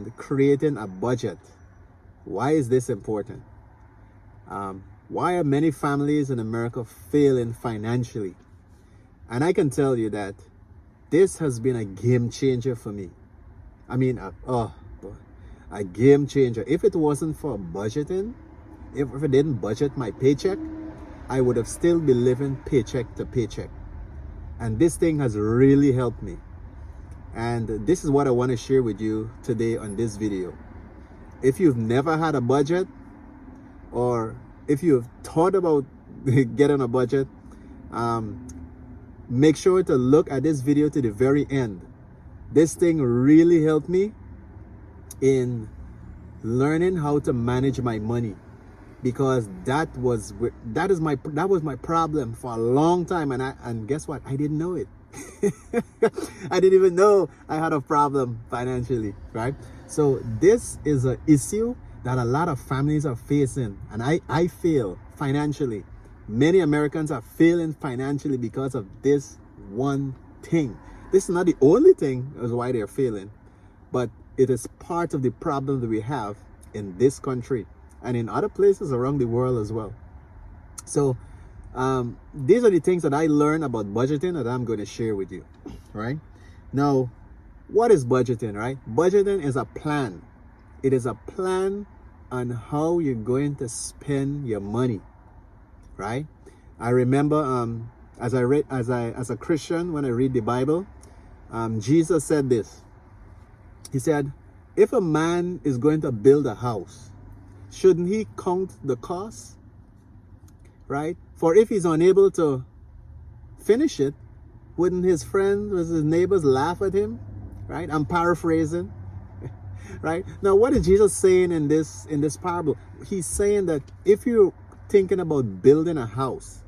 and creating a budget. Why is this important? Why are many families in America failing financially? And I can tell you that this has been a game changer for me. I mean, a game changer. If it wasn't for budgeting, if I didn't budget my paycheck, I would have still been living paycheck to paycheck. And this thing has really helped me. And this is what I want to share with you today on this video. If you've never had a budget, or if you've thought about getting a budget, make sure to look at this video to the very end. This thing really helped me in learning how to manage my money, because that was my problem for a long time, and guess what? I didn't know it. I didn't even know I had a problem financially, right? So this is an issue that a lot of families are facing, and I fail financially. Many Americans are failing financially because of this one thing. This is not the only thing as why they're failing, but it is part of the problem that we have in this country and in other places around the world as well. So these are the things that I learned about budgeting that I'm going to share with you, right? Now, what is budgeting, right? Budgeting is a plan. It is a plan on how you're going to spend your money, right? I remember as a Christian, when I read the Bible, Jesus said this. He said, if a man is going to build a house, shouldn't he count the cost? Right? For if he's unable to finish it, wouldn't his friends, his neighbors laugh at him? Right? I'm paraphrasing. Right? Now, what is Jesus saying in this parable? He's saying that if you're thinking about building a house,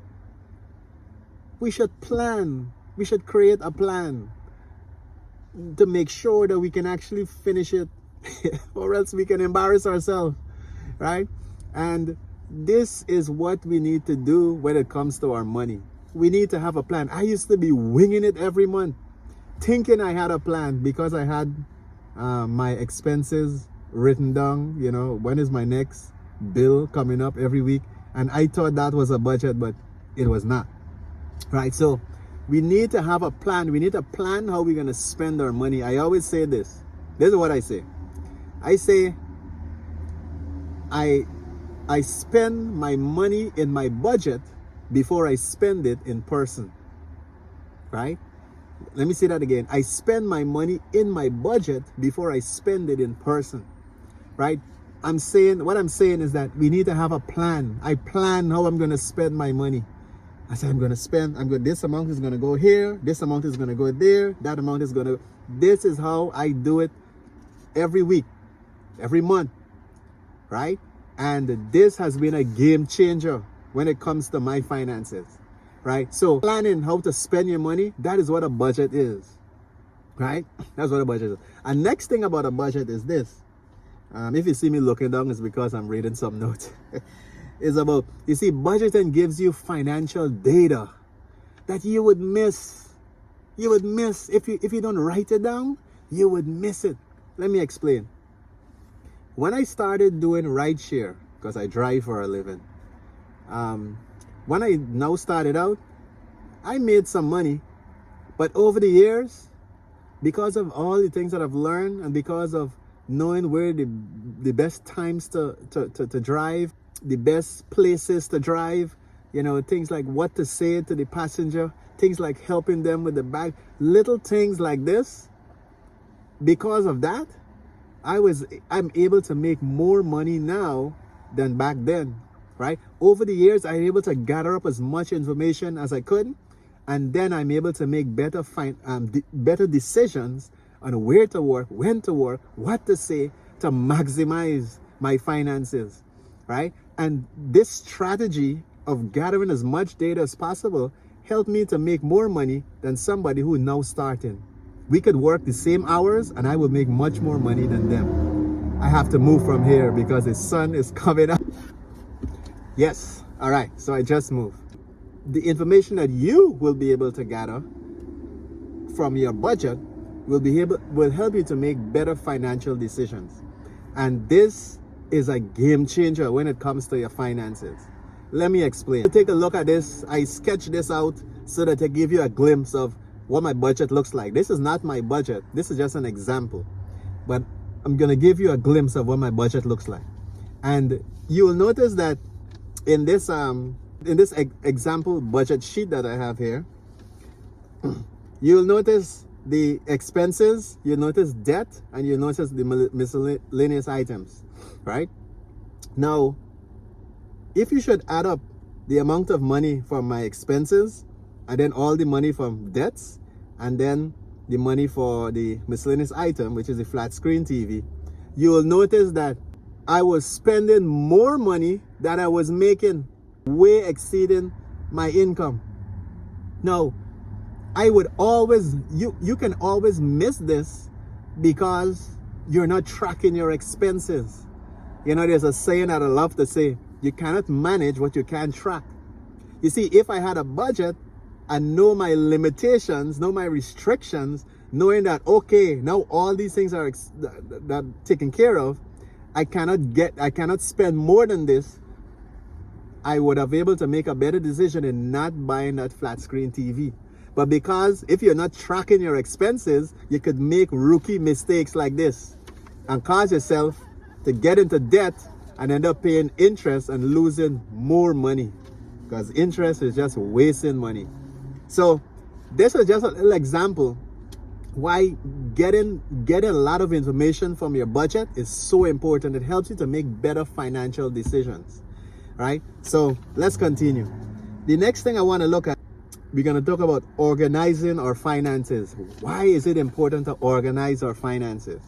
we should plan. We should create a plan to make sure that we can actually finish it, or else we can embarrass ourselves, right? And this is what we need to do when it comes to our money. We need to have a plan. I used to be winging it every month, thinking I had a plan because I had my expenses written down. You know, when is my next bill coming up every week? And I thought that was a budget, but it was not, right? So we need to have a plan. We need to plan how we're going to spend our money. I always say this. This is what I say. I say, I spend my money in my budget before I spend it in person, right? Let me say that again. I spend my money in my budget before I spend it in person, right? What I'm saying is that we need to have a plan. I plan how I'm going to spend my money. I said, this amount is going to go here. This amount is going to go there. That amount is going to, this is how I do it every week, every month, right? And this has been a game changer when it comes to my finances, right? So planning how to spend your money, that is what a budget is, right? That's what a budget is. And next thing about a budget is this. If you see me looking down, it's because I'm reading some notes. Is about, you see, budgeting gives you financial data that you would miss. You would miss if you don't write it down. You would miss it. Let me explain. When I started doing rideshare, because I drive for a living, when I now started out, I made some money, but over the years, because of all the things that I've learned and because of knowing where the best times to drive, the best places to drive, you know, things like what to say to the passenger, things like helping them with the bag, little things like this. Because of that, I'm able to make more money now than back then, right? Over the years, I'm able to gather up as much information as I could, and then I'm able to make better decisions on where to work, when to work, what to say to maximize my finances, right? And this strategy of gathering as much data as possible helped me to make more money than somebody who is now starting. We could work the same hours and I would make much more money than them. I have to move from here because the sun is coming up. Yes, all right, so I just moved. The information that you will be able to gather from your budget will help you to make better financial decisions. And this is a game changer when it comes to your finances. Let me explain. Take a look at this. I sketched this out so that I give you a glimpse of what my budget looks like. This is not my budget. This is just an example. But I'm going to give you a glimpse of what my budget looks like. And you will notice that in this example budget sheet that I have here, you'll notice the expenses, you'll notice debt, and you'll notice the miscellaneous items, right? Now, if you should add up the amount of money from my expenses, and then all the money from debts, and then the money for the miscellaneous item, which is the flat screen TV, you will notice that I was spending more money than I was making, way exceeding my income. Now, I would always, you can always miss this because you're not tracking your expenses. You know, there's a saying that I love to say, you cannot manage what you can't track. You see, if I had a budget and know my limitations, know my restrictions, knowing that, okay, now all these things are taken care of, I cannot spend more than this, I would have been able to make a better decision in not buying that flat screen TV. But because if you're not tracking your expenses, you could make rookie mistakes like this and cause yourself to get into debt and end up paying interest and losing more money, because interest is just wasting money. So this is just a little example why getting a lot of information from your budget is so important. It helps you to make better financial decisions, right? So let's continue. The next thing I want to look at, we're going to talk about organizing our finances. Why is it important to organize our finances?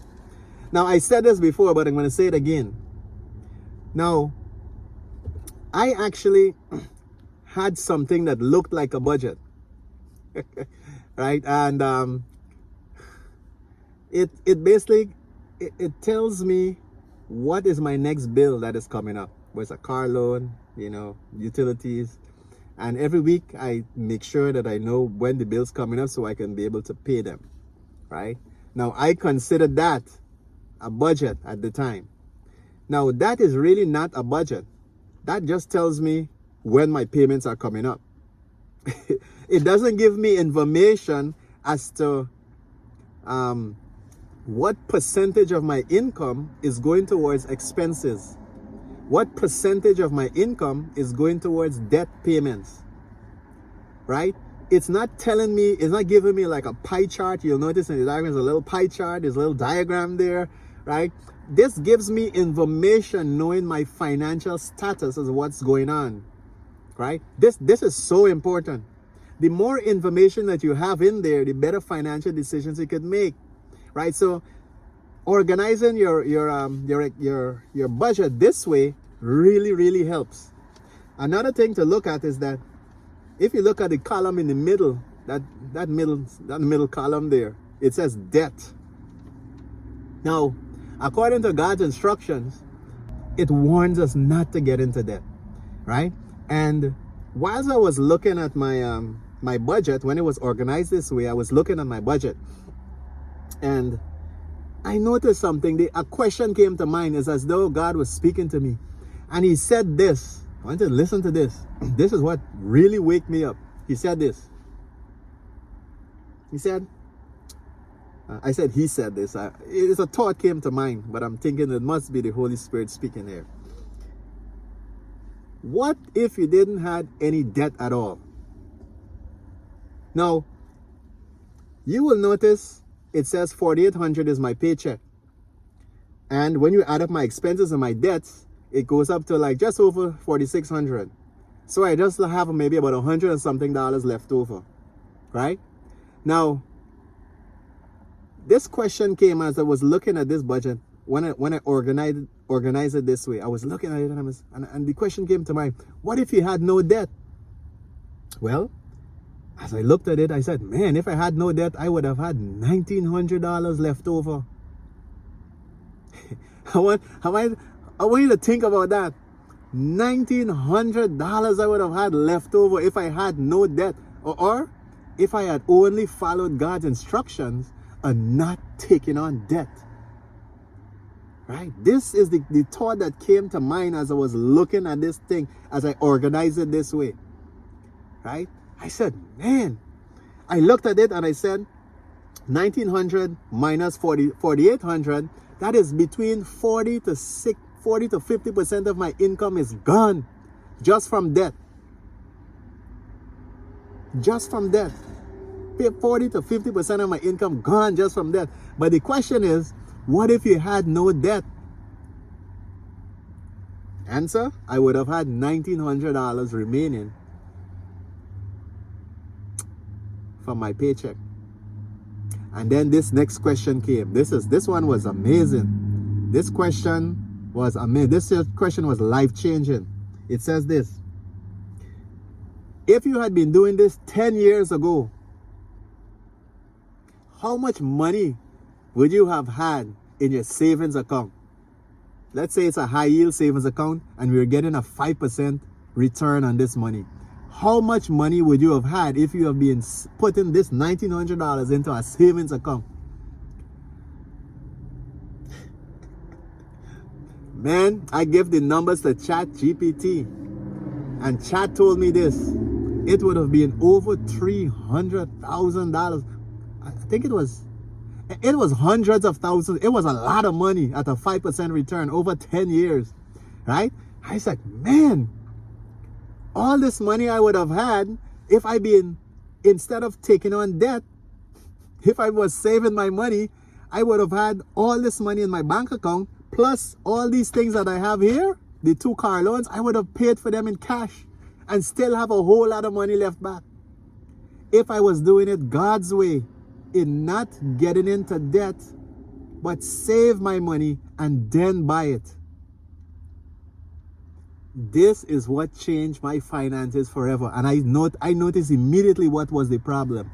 Now, I said this before, but I'm going to say it again. Now, I actually had something that looked like a budget, right? And it basically tells me what is my next bill that is coming up. Where's a car loan, you know, utilities. And every week I make sure that I know when the bill's coming up so I can be able to pay them, right? Now, I considered that a budget at the time. Now, that is really not a budget. That just tells me when my payments are coming up. It doesn't give me information as to what percentage of my income is going towards expenses. What percentage of my income is going towards debt payments, right? It's not telling me, it's not giving me like a pie chart. You'll notice in the diagram, there's a little pie chart, there's a little diagram there, right? This gives me information knowing my financial status as what's going on, right? This is so important. The more information that you have in there, the better financial decisions you could make, right? So organizing your budget this way really helps. Another thing to look at is that if you look at the column in the middle, that middle column there, it says debt. Now, according to God's instructions, it warns us not to get into debt, right? And whilst I was looking at my my budget, when it was organized this way, I was looking at my budget, and I noticed something. A question came to mind. It's as though God was speaking to me. And he said this. I want to listen to this. This is what really waked me up. He said this. He said, he said this. It's a thought came to mind, but I'm thinking it must be the Holy Spirit speaking here. What if you didn't have any debt at all? Now, you will notice it says 4,800 is my paycheck. And when you add up my expenses and my debts, it goes up to like just over 4,600. So I just have maybe about $100 and something left over, right? Now, this question came as I was looking at this budget. When I organized it this way, I was looking at it and the question came to mind, what if you had no debt? Well, as I looked at it, I said, man, if I had no debt, I would have had $1,900 left over. I want you to think about that. $1,900 I would have had left over if I had no debt. Or if I had only followed God's instructions and not taking on debt. Right? This is the thought that came to mind as I was looking at this thing, as I organized it this way. Right? I said, man, I looked at it and I said, 1900 minus 4800, that is between 40 to 50% of my income is gone just from debt. Just from debt. 40 to 50% of my income gone just from debt. But the question is, what if you had no debt? Answer, I would have had $1,900 remaining from my paycheck. And then this next question came. This one was amazing. This question was amazing. This question was life-changing. It says this: if you had been doing this 10 years ago, how much money would you have had in your savings account? Let's say it's a high yield savings account and we're getting a 5% return on this money. How much money would you have had if you have been putting this $1,900 into a savings account? Man, I gave the numbers to ChatGPT, and Chat told me this. It would have been over $300,000. I think it was hundreds of thousands. It was a lot of money at a 5% return over 10 years, right? I said, man, all this money I would have had if I been, instead of taking on debt, if I was saving my money, I would have had all this money in my bank account, plus all these things that I have here, the 2 car loans, I would have paid for them in cash and still have a whole lot of money left back. If I was doing it God's way, in not getting into debt, but save my money and then buy it. This is what changed my finances forever. And I noticed immediately what was the problem.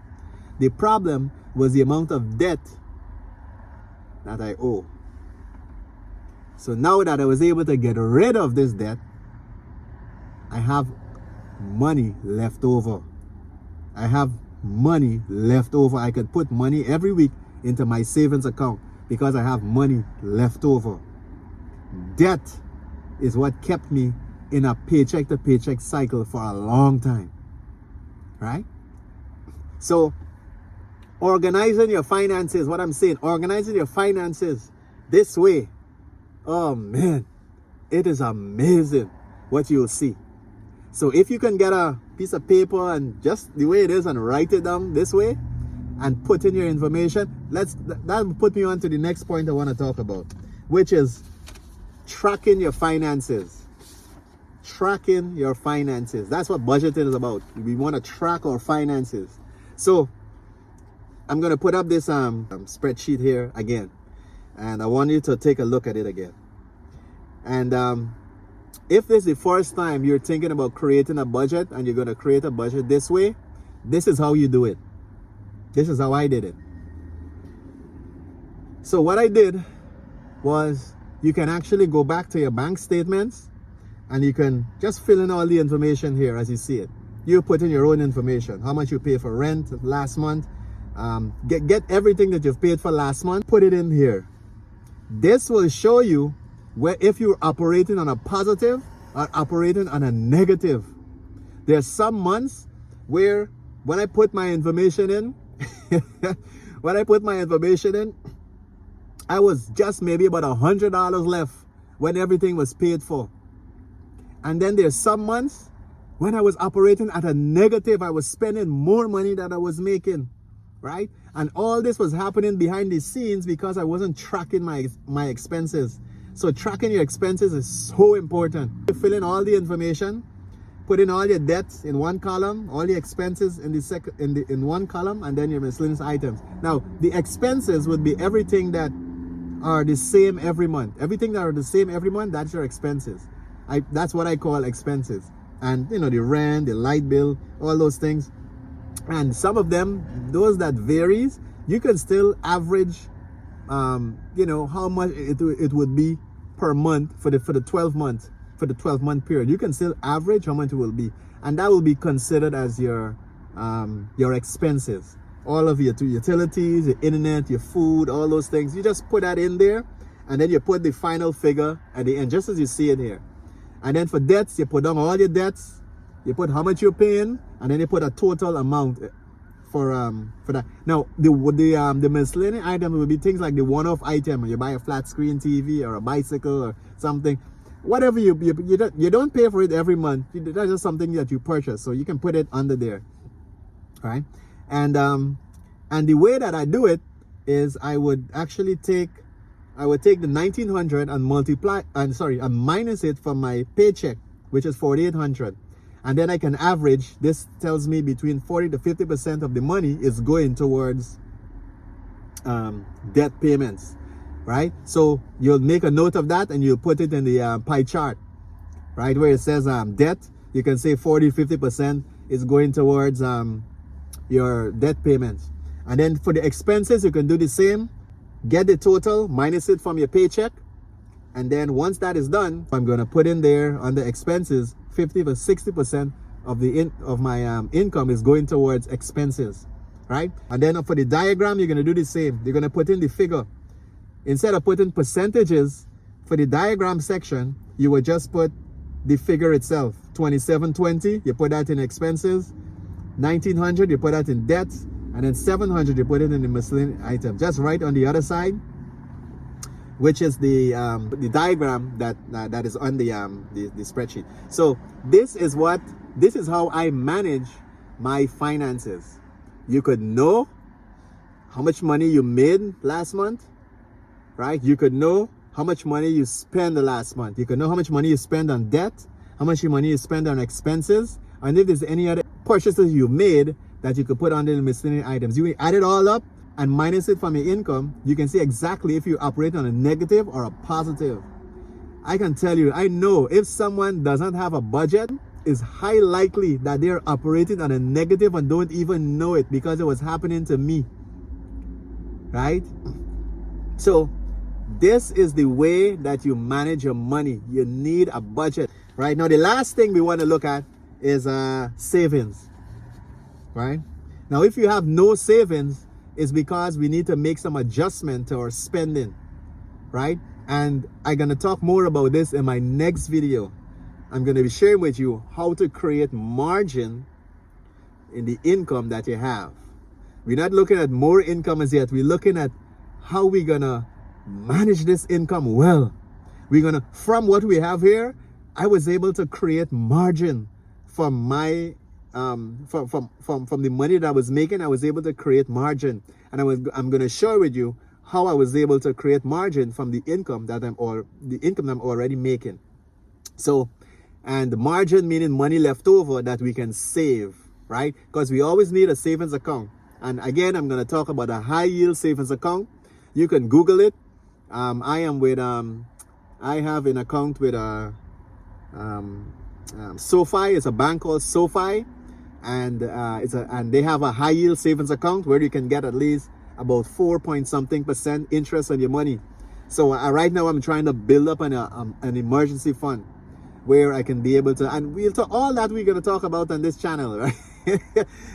The problem was the amount of debt that I owe. So now that I was able to get rid of this debt, I have money left over. I have money left over. I could put money every week into my savings account because I have money left over. Debt is what kept me in a paycheck to paycheck cycle for a long time, right? So organizing your finances, what I'm saying, organizing your finances this way, oh man, it is amazing what you'll see. So if you can get a piece of paper and just the way it is and write it down this way and put in your information, that will put me on to the next point I want to talk about, which is tracking your finances. Tracking your finances. That's what budgeting is about. We want to track our finances. So I'm going to put up this spreadsheet here again, and I want you to take a look at it again. And if this is the first time you're thinking about creating a budget and you're going to create a budget this way, this is how you do it. This is how I did it. So what I did was, you can actually go back to your bank statements and you can just fill in all the information here as you see it. You put in your own information, how much you pay for rent last month, get everything that you've paid for last month, put it in here. This will show you where if you're operating on a positive or operating on a negative. There's some months where when I put my information in, I was just maybe about $100 left when everything was paid for. And then there's some months when I was operating at a negative, I was spending more money than I was making, right? And all this was happening behind the scenes because I wasn't tracking my expenses. So tracking your expenses is so important. You fill in all the information, put in all your debts in one column, all your expenses in one column, and then your miscellaneous items. Now, the expenses would be everything that are the same every month. Everything that are the same every month, that's your expenses. That's what I call expenses. And the rent, the light bill, all those things. And some of them, those that varies, you can still average how much it would be per month for the 12 months, for the 12-month period. You can still average how much it will be, and that will be considered as your expenses. all of your utilities, your internet, your food, all those things. You just put that in there, and then you put the final figure at the end, just as you see it here. And then for debts, you put down all your debts, you put how much you're paying, and then you put a total amount for that. Now the miscellaneous item will be things like the one-off item. You buy a flat screen TV or a bicycle or something, whatever you don't pay for it every month. That's just something that you purchase, so you can put it under there, right? And the way that I do it is I would take the 1900 and multiply and minus it from my paycheck, which is 4800. And then I can average. This tells me between 40 to 50% of the money is going towards debt payments, right? So you'll make a note of that and you'll put it in the pie chart, right? Where it says debt, you can say 40-50% is going towards your debt payments. And then for the expenses, you can do the same. Get the total, minus it from your paycheck. And then once that is done, I'm going to put in there under expenses, 50 to 60% of my income is going towards expenses, right? And then for the diagram, you're going to do the same. You're going to put in the figure. Instead of putting percentages for the diagram section, you would just put the figure itself. 2720, you put that in expenses. 1900, you put that in debt. And then 700, you put it in the miscellaneous item. Just right on the other side, which is the diagram that is on the spreadsheet. So this is how I manage my finances. You could know how much money you made last month, right? You could know how much money you spend the last month. You could know how much money you spend on debt, how much money you spend on expenses, and if there's any other purchases you made that you could put under the miscellaneous items. You add it all up and minus it from your income. You can see exactly if you operate on a negative or a positive. I can tell you, I know if someone does not have a budget, it's high likely that they're operating on a negative and don't even know it, because it was happening to me, right? So this is the way that you manage your money. You need a budget, right? Now the last thing we want to look at is savings. Right? Now, if you have no savings, it's because we need to make some adjustment to our spending, right? And I'm going to talk more about this in my next video. I'm going to be sharing with you how to create margin in the income that you have. We're not looking at more income as yet. We're looking at how we're going to manage this income well. We're going to, from what we have here, I was able to create margin from my from the money that I was making. I was able to create margin, and I'm going to share with you how I was able to create margin from the income that I'm already making. So, and the margin meaning money left over that we can save, right? Because we always need a savings account. And again, I'm going to talk about a high yield savings account. You can Google it. I have an account with SoFi. It's a bank called SoFi. And they have a high yield savings account where you can get at least about 4-point-something% interest on your money. So right now I'm trying to build up an emergency fund where I can be able to, and all that we're going to talk about on this channel, right?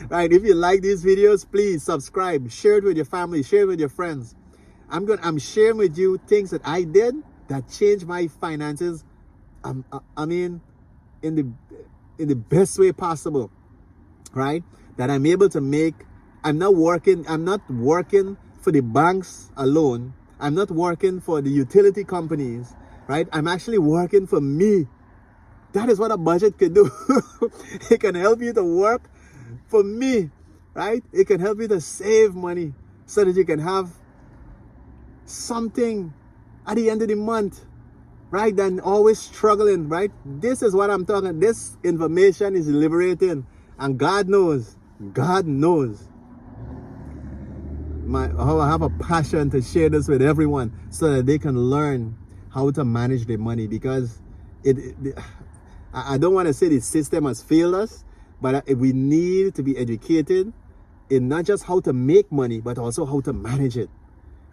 Right. If you like these videos, please subscribe, share it with your family, share it with your friends. I'm sharing with you things that I did that changed my finances. I mean, in the best way possible. Right? That I'm able to make. I'm not working for the banks alone. I'm not working for the utility companies, right? I'm actually working for me. That is what a budget can do. It can help you to work for me, right? It can help you to save money so that you can have something at the end of the month, right? Than always struggling, right? This is what I'm talking. This information is liberating. And God knows how I have a passion to share this with everyone so that they can learn how to manage their money, because I don't want to say the system has failed us, but we need to be educated in not just how to make money, but also how to manage it,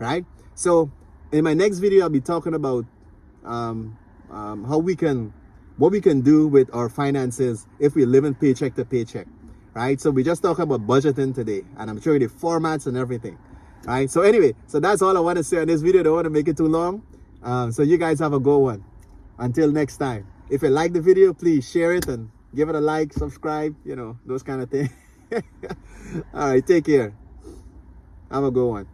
right? So in my next video, I'll be talking about what we can do with our finances if we live in paycheck to paycheck, right? So we just talk about budgeting today, and I'm showing the formats and everything, right? So anyway, so that's all I want to say on this video. Don't want to make it too long. So you guys have a good one. Until next time. If you like the video, please share it and give it a like, subscribe, you know, those kind of things. All right, take care. Have a good one.